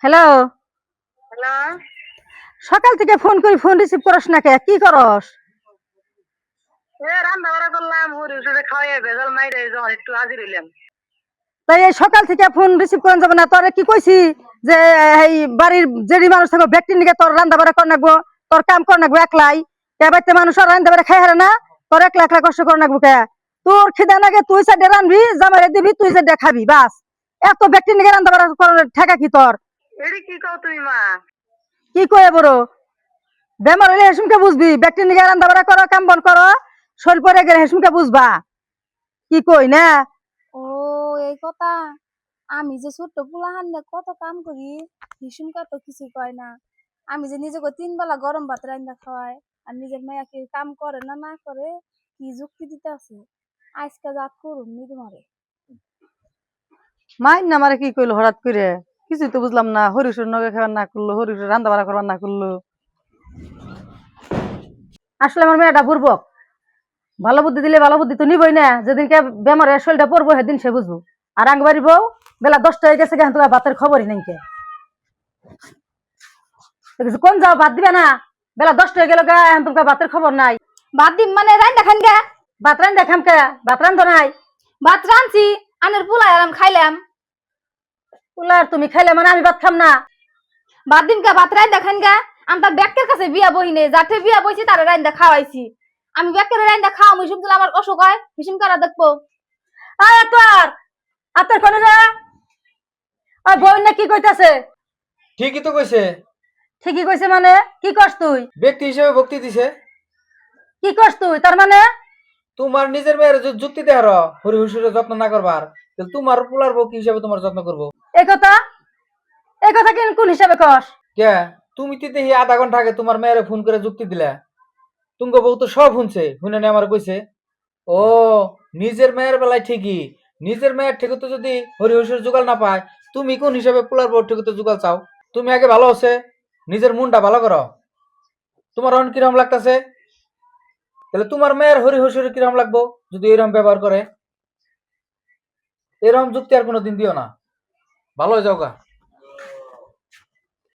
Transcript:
Hello. Hello. সকাল থেকে phone করি, ফোন রিসিভ করস না কে? কি করস? রান্না বাড়া করলাম, মুড়ি উঠে খাওয়াই ভেজাল মাইরে যখন একটু হাজির হইলাম। তাই এই সকাল থেকে ফোন রিসিভ করেন যাবে না? তোরে কি কইছি যে এই বাড়ির যেডি মানুষ থাকো ব্যক্তির নিকে তোর রান্না বাড়া কর নাকবো, তোর কাম কর নাকবো একলাই। কে বাড়িতে মানুষ আর রান্না বাড়া খাই হারে না? তোর একলা একলা কষ্ট কর নাকবো কে? তোর খিদা লাগে তুই সাইডে রানবি, জামাইরে দিবি, তুই সাইডে খাবি, বাস। এত ব্যক্তির নিকে রান্না বাড়া করার ঠেকা কি তোর? এডি কি কও তুমি মা? কি কয়ে বড় বেমার হইলে হেসুমকে বুঝবি, ব্যক্তির নিকে রান্না বাড়া করো, কাম বন করো, শরীর পরে গেলে হেসুমকে বুঝবা। কি কই না? ও এই কথা। আমি যে ছোট্ট পোলাহান নিয়ে কত কাম করি, হিসুমকা তো কিছু কয় না। আমি যে নিজেকে 3 বেলা গরম ভাত রান্না খাওয়াই, আর নিজের মেয়ে কি কাম করে না না করে, কি যুক্তি দিতে আছে? আজকে রাত করুন নি তোমারে। মাইন না মারে কি কইলো হঠাৎ করে? কিছুই তো বুঝলাম না। হরিশুর নগে খাবার না করলো, হরিশুর রান্না বাড়া করবার না করলো। আসলে আমার মেয়েটা বুর্বক। ভালো বুদ্ধি দিলে ভালো বুদ্ধি তো নিবই না। যেদিনকে বেমারের শরীরটা পড়বো সেদিন সে বুঝবো। আর আঙ্গবাড়ি বউ বেলা 10টা হয়ে গেছে, কেন তোমার ভাতের খবরই নাই কে? তো কিছু কোন যাও, ভাত দিবে না? বেলা 10টা হয়ে গেল গা, এখন তোমার ভাতের খবর নাই। ভাত দিম মানে রান্না খান গা? ভাত রান দেখাম কে? ভাত রান্ধ নাই? ভাত রাঁধছি, আনের পোলাই আরাম খাইলাম। উলার তুমি খাইলে মানে আমি ভাত খাম না? ভাত দিন কা ভাত রান্না খান গা? আমি তার ব্যাকের কাছে বিয়া বই নেই, যাতে বিয়া বইছি তারা রান্না খাওয়াইছি। আমি ব্যাকের রান্না খাওয়া মুই শুনছিলাম আমার অসুখ হয়, হিসুম করা দেখবো। আয় তোর আত্মার কোনে যা। আর বই না কি কইতাছে? ঠিকই তো কইছে। ঠিকই কইছে মানে? কি করস তুই? ব্যক্তি হিসেবে ভক্তি দিছে। কি করস তুই তার মানে? তোমার নিজের মেয়ের যুক্তি দেহার হরি হুসুরের যত্ন না করবার, তাহলে তোমার পোলার বউ কি হিসাবে তোমার যত্ন করবো? এই কথা, এই কথা কোন হিসাবে কস? কে? তুমি তো দেখি আধা ঘন্টা আগে তোমার মেয়েরে ফোন করে যুক্তি দিলা। তুঙ্গ বউ তো সব শুনছে, শুনে নে আমার কইছে। ও, নিজের মেয়ের বেলায় ঠিকই। নিজের মেয়ের ঠিকতো যদি হরি হুসুর জোগাল না পায়, তুমি কোন হিসাবে পোলার বউ ঠিকতো জোগাল চাও? তুমি আগে ভালো আছে, নিজের মনটা ভালো করো। তোমার অন কিরম লাগতেছে? তাহলে তোমার মেয়ের হরি হুসুর কিরম লাগবো যদি এরকম ব্যবহার করে? এরকম যুক্তি আর কোনোদিন দিও না। ভালো হয়ে যাও গা।